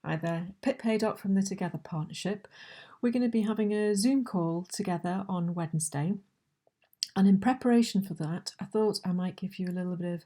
Hi there, Pip Haydock from the Together Partnership. We're going to be having a Zoom call together on Wednesday. And in preparation for that, I thought I might give you a little bit of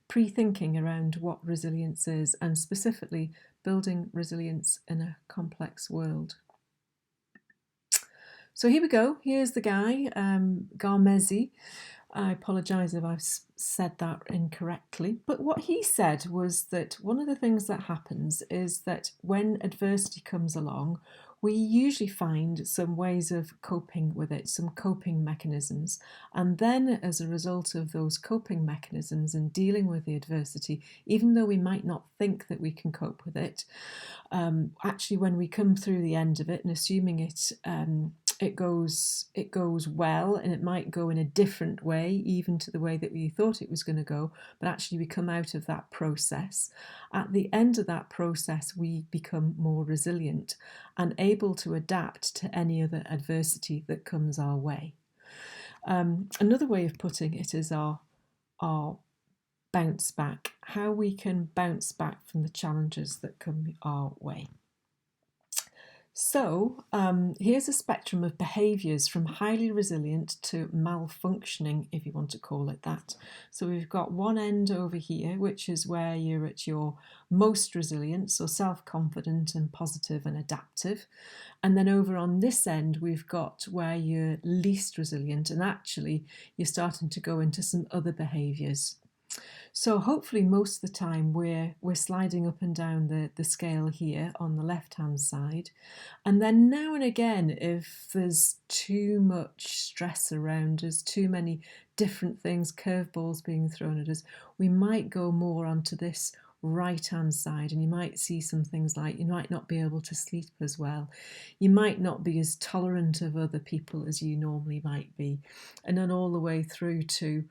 pre-thinking around what resilience is and specifically building resilience in a complex world. So here we go. Here's the guy, Garmezi. I apologise if I've said that incorrectly. But what he said was that one of the things that happens is that when adversity comes along, we usually find some ways of coping with it, some coping mechanisms. And then, as a result of those coping mechanisms and dealing with the adversity, even though we might not think that we can cope with it, actually, when we come through the end of it and assuming it goes well, and it might go in a different way even to the way that we thought it was going to go, but actually we come out of that process. At the end of that process, we become more resilient and able to adapt to any other adversity that comes our way. Another way of putting it is our bounce back, how we can bounce back from the challenges that come our way. So here's a spectrum of behaviours from highly resilient to malfunctioning, if you want to call it that. So we've got one end over here, which is where you're at your most resilient, so self-confident and positive and adaptive. And then over on this end, we've got where you're least resilient, and actually you're starting to go into some other behaviours. So hopefully most of the time we're sliding up and down the scale here on the left hand side. And then now and again, if there's too much stress around us, too many different things, curveballs being thrown at us, we might go more onto this right hand side, and you might see some things like you might not be able to sleep as well, you might not be as tolerant of other people as you normally might be, and then all the way through to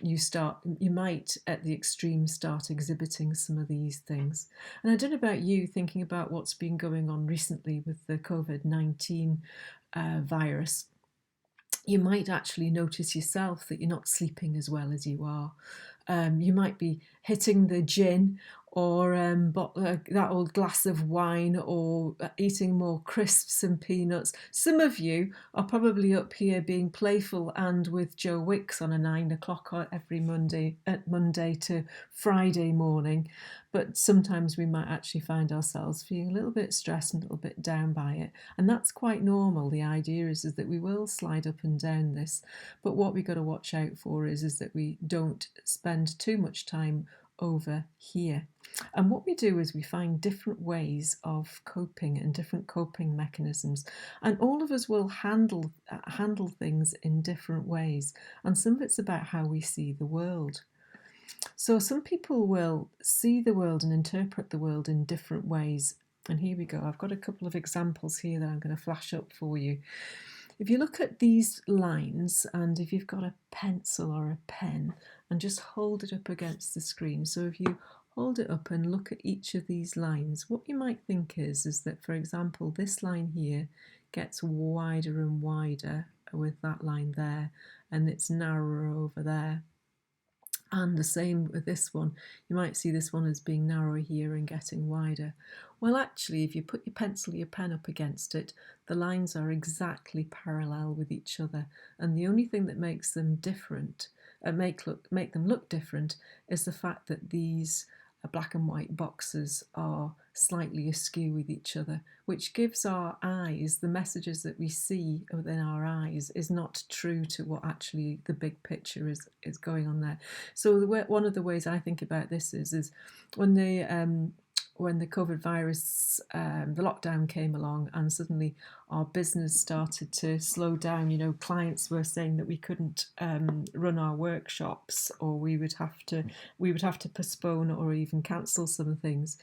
you might at the extreme start exhibiting some of these things. And I don't know about you, thinking about what's been going on recently with the COVID-19 virus, you might actually notice yourself that you're not sleeping as well as you are. You might be hitting the gin or that old glass of wine, or eating more crisps and peanuts. Some of you are probably up here being playful and with Joe Wicks on a 9 o'clock every Monday to Friday morning. But sometimes we might actually find ourselves feeling a little bit stressed and a little bit down by it. And that's quite normal. The idea is that we will slide up and down this. But what we've got to watch out for is that we don't spend too much time over here. And what we do is we find different ways of coping and different coping mechanisms, and all of us will handle things in different ways, and some of it's about how we see the world. So some people will see the world and interpret the world in different ways, and here we go. I've got a couple of examples here that I'm going to flash up for you. If you look at these lines, and if you've got a pencil or a pen, and just hold it up against the screen. So if you hold it up and look at each of these lines, what you might think is that, for example, this line here gets wider and wider with that line there, and it's narrower over there. And the same with this one. You might see this one as being narrower here and getting wider. Well, actually, if you put your pencil, your pen up against it, the lines are exactly parallel with each other. And the only thing that makes them different, make them look different, is the fact that these black and white boxes are slightly askew with each other, which gives our eyes, the messages that we see within our eyes is not true to what actually the big picture is going on there. So one of the ways I think about this is when the COVID virus, the lockdown came along, and suddenly our business started to slow down. You know, clients were saying that we couldn't run our workshops, or we would have to postpone or even cancel some things.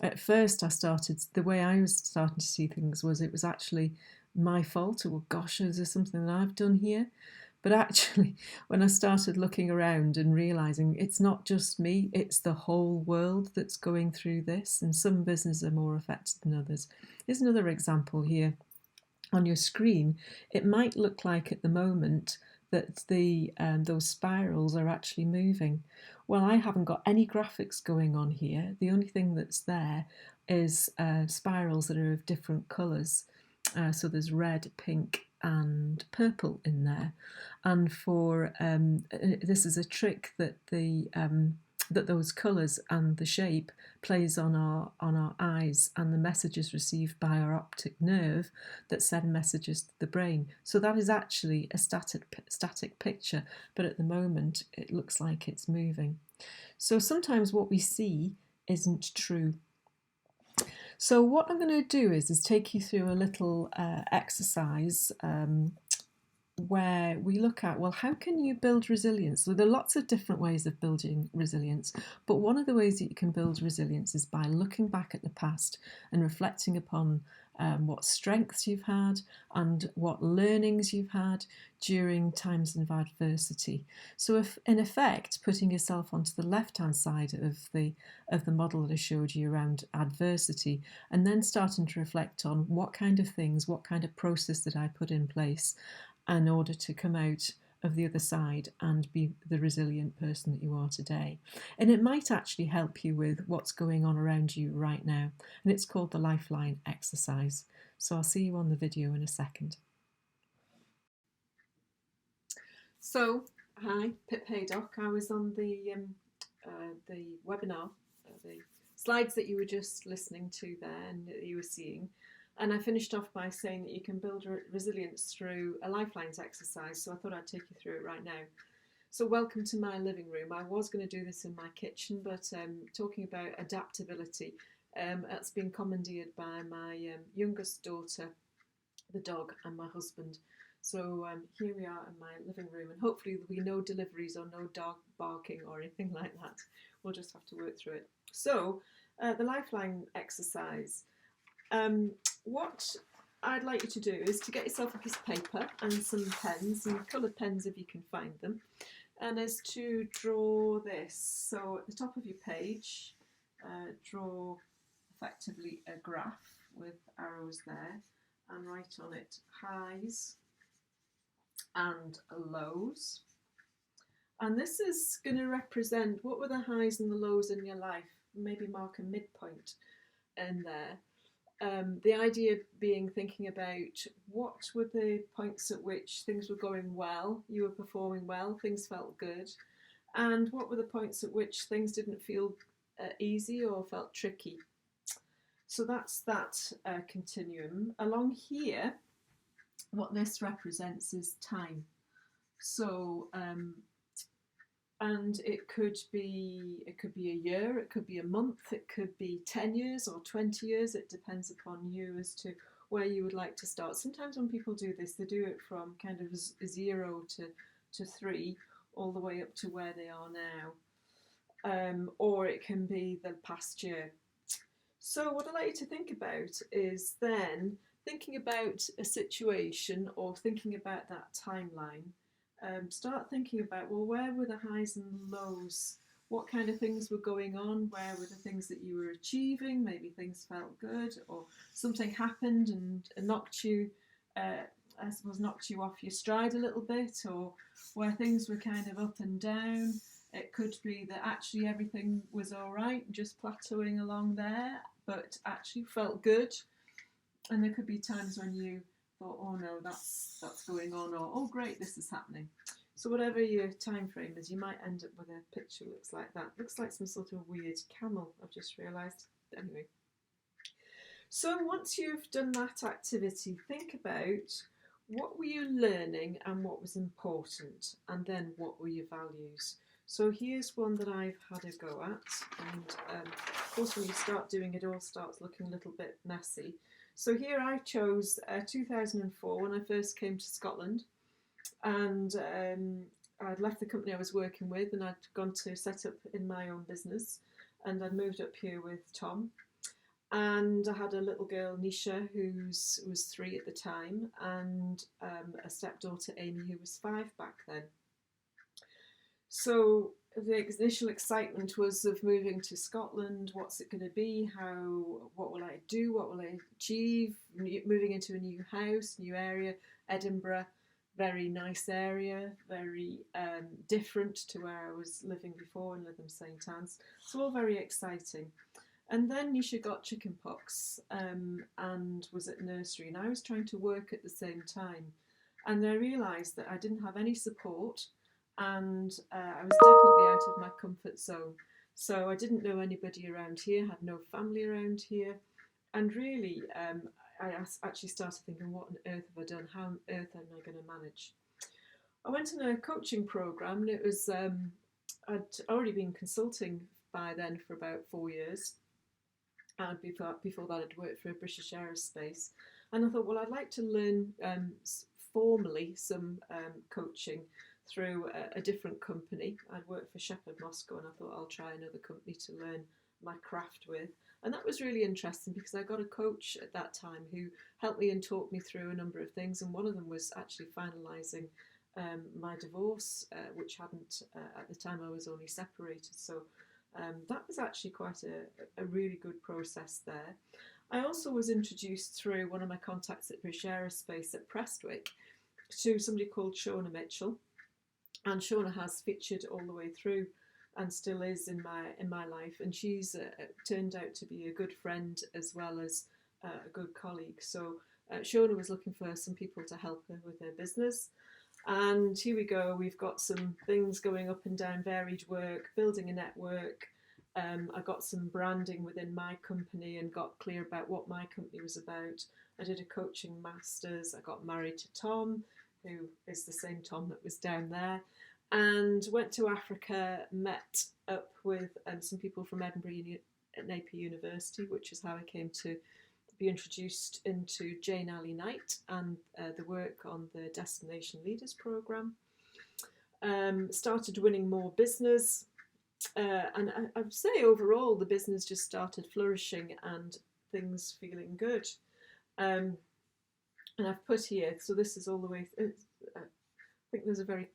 At first, the way I was starting to see things was it was actually my fault. Oh gosh, is there something that I've done here? But actually, when I started looking around and realising it's not just me, it's the whole world that's going through this, and some businesses are more affected than others. Here's another example here on your screen. It might look like at the moment that the those spirals are actually moving. Well, I haven't got any graphics going on here. The only thing that's there is spirals that are of different colours. So there's red, pink, and purple in there. And for this is a trick that that those colours and the shape plays on our eyes, and the messages received by our optic nerve that send messages to the brain. So that is actually a static picture, but at the moment it looks like it's moving. So sometimes what we see isn't true. So what I'm going to do is take you through a little exercise where we look at, well, how can you build resilience? So there are lots of different ways of building resilience, but one of the ways that you can build resilience is by looking back at the past and reflecting upon what strengths you've had and what learnings you've had during times of adversity. So if, in effect, putting yourself onto the left-hand side of the model that I showed you around adversity, and then starting to reflect on what kind of things, what kind of process did I put in place in order to come out of the other side and be the resilient person that you are today. And it might actually help you with what's going on around you right now. And it's called the Lifeline exercise. So I'll see you on the video in a second. So, hi, Pip Haydock. I was on the webinar, the slides that you were just listening to there and that you were seeing. And I finished off by saying that you can build resilience through a Lifelines exercise, so I thought I'd take you through it right now. So welcome to my living room. I was going to do this in my kitchen, but talking about adaptability, that's been commandeered by my youngest daughter, the dog, and my husband. So here we are in my living room, and hopefully there'll be no deliveries or no dog barking or anything like that. We'll just have to work through it. So the Lifeline exercise. What I'd like you to do is to get yourself a piece of paper and some pens, some coloured pens if you can find them, and is to draw this. So at the top of your page, draw effectively a graph with arrows there and write on it highs and lows. And this is going to represent what were the highs and the lows in your life. Maybe mark a midpoint in there. The idea being thinking about what were the points at which things were going well, you were performing well, things felt good, and what were the points at which things didn't feel easy or felt tricky. So that's that continuum. Along here, what this represents is time. So and it could be a year, it could be a month, it could be 10 years or 20 years. It depends upon you as to where you would like to start. Sometimes when people do this, they do it from kind of 0 to 3, all the way up to where they are now. Or it can be the past year. So what I'd like you to think about is then thinking about a situation or thinking about that timeline. Start thinking about, well, where were the highs and lows? What kind of things were going on? Where were the things that you were achieving? Maybe things felt good, or something happened and knocked you, I suppose, knocked you off your stride a little bit, or where things were kind of up and down. It could be that actually everything was all right, just plateauing along there, but actually felt good. And there could be times when you thought, oh no, that's going on, or oh great, this is happening. So whatever your time frame is, you might end up with a picture that looks like that. Looks like some sort of weird camel, I've just realised. Anyway. So once you've done that activity, think about what were you learning and what was important, and then what were your values. So here's one that I've had a go at, and of course when you start doing it, all starts looking a little bit messy. So here I chose 2004 when I first came to Scotland, and I'd left the company I was working with and I'd gone to set up in my own business, and I'd moved up here with Tom, and I had a little girl, Nisha, who was 3 at the time, and a stepdaughter, Amy, who was 5 back then. So the initial excitement was of moving to Scotland. What's it going to be? What will I do? What will I achieve? Moving into a new house, new area, Edinburgh. very nice area, very different to where I was living before in Lytham St Anne's. So all very exciting. And then Nisha got chickenpox and was at nursery, and I was trying to work at the same time. And I realised that I didn't have any support, and I was definitely out of my comfort zone. So I didn't know anybody around here, had no family around here, and really, I actually started thinking, what on earth have I done? How on earth am I going to manage? I went on a coaching program, and it was I'd already been consulting by then for about 4 years, and before that I'd worked for British Aerospace, and I thought, well, I'd like to learn formally some coaching through a different company. I'd worked for Shepherd Moscow, and I thought I'll try another company to learn my craft with. And that was really interesting because I got a coach at that time who helped me and talked me through a number of things, and one of them was actually finalising my divorce, which hadn't, at the time I was only separated. So that was actually quite a really good process there. I also was introduced through one of my contacts at British Aerospace at Prestwick to somebody called Shona Mitchell, and Shona has featured all the way through and still is in my life, and she's turned out to be a good friend as well as a good colleague. So Shona was looking for some people to help her with her business, and here we go. We've got some things going up and down, varied work, building a network. I got some branding within my company and got clear about what my company was about. I did a coaching masters. I got married to Tom, who is the same Tom that was down there, and went to Africa, met up with some people from Edinburgh at Napier University, which is how I came to be introduced into Jane Ali Knight and the work on the Destination Leaders Programme. Started winning more business, and I would say overall the business just started flourishing and things feeling good. And I've put here, so this is all the way, I think there's a very,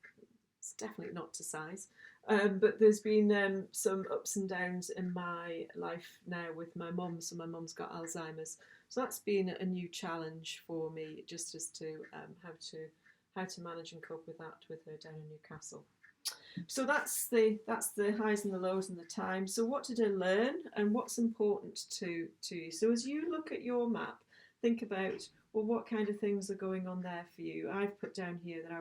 it's definitely not to size, but there's been some ups and downs in my life now with my mum. So my mum's got Alzheimer's, so that's been a new challenge for me, just as to how to manage and cope with that with her down in Newcastle. So that's the highs and the lows and the time. So what did I learn, and what's important to you? So as you look at your map, think about, well, what kind of things are going on there for you? I've put down here that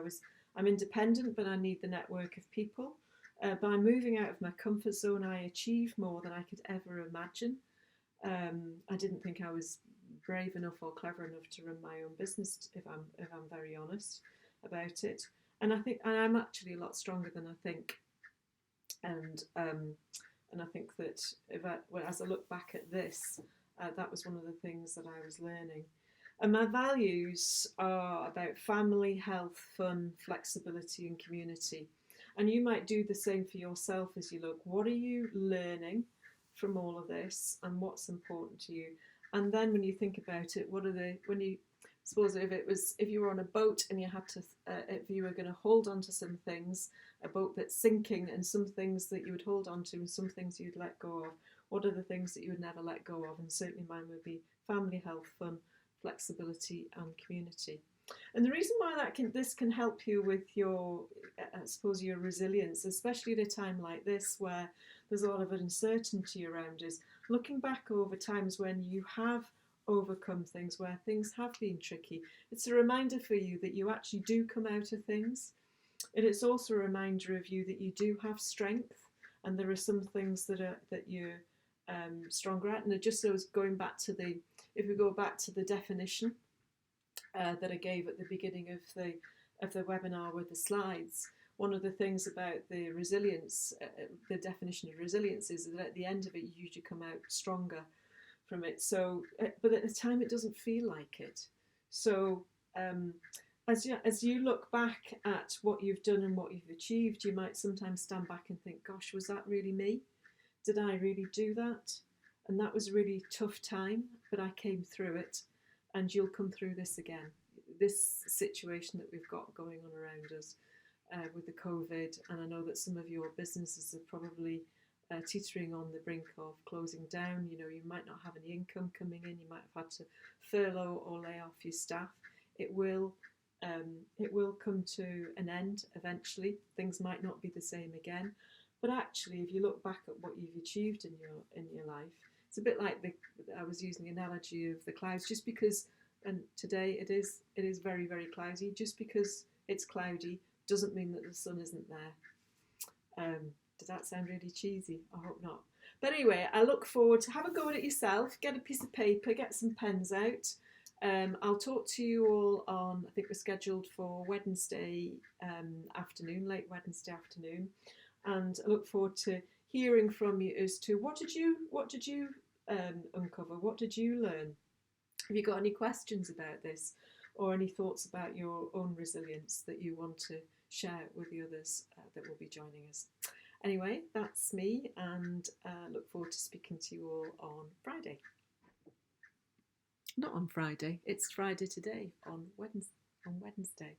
I'm independent, but I need the network of people. By moving out of my comfort zone, I achieve more than I could ever imagine. I didn't think I was brave enough or clever enough to run my own business, if I'm very honest about it. And I think I'm actually a lot stronger than I think. And I think that as I look back at this, that was one of the things that I was learning. And my values are about family, health, fun, flexibility, and community. And you might do the same for yourself as you look. What are you learning from all of this, and what's important to you? And then when you think about it, suppose if you were on a boat and you had to, if you were going to hold on to some things, a boat that's sinking, and some things that you would hold on to and some things you'd let go of, what are the things that you would never let go of? And certainly mine would be family, health, fun, flexibility, and community. And the reason why this can help you with your, I suppose, your resilience, especially at a time like this where there's a lot of uncertainty around, is looking back over times when you have overcome things, where things have been tricky. It's a reminder for you that you actually do come out of things, and it's also a reminder of you that you do have strength, and there are some things that you're stronger at. And it just goes going back to if we go back to the definition that I gave at the beginning of the webinar with the slides. One of the things about the resilience, the definition of resilience, is that at the end of it, you usually come out stronger from it. So, but at the time, it doesn't feel like it. So, as you look back at what you've done and what you've achieved, you might sometimes stand back and think, "Gosh, was that really me? Did I really do that?" And that was a really tough time, but I came through it, and you'll come through this again. This situation that we've got going on around us with the COVID, and I know that some of your businesses are probably teetering on the brink of closing down. You know, you might not have any income coming in, you might have had to furlough or lay off your staff. It will It will come to an end eventually. Things might not be the same again, but actually, if you look back at what you've achieved in your life, it's a bit like I was using the analogy of the clouds. Just because, and today it is very very cloudy. Just because it's cloudy doesn't mean that the sun isn't there. Does that sound really cheesy? I hope not. But anyway, I look forward to have a go at it yourself. Get a piece of paper, get some pens out. I'll talk to you all on, I think we're scheduled for Wednesday afternoon, late Wednesday afternoon, and I look forward to hearing from you as to what did you uncover, what did you learn? Have you got any questions about this, or any thoughts about your own resilience that you want to share with the others that will be joining us? Anyway, that's me, and look forward to speaking to you all on Friday. Not on Friday, it's Friday today, on Wednesday.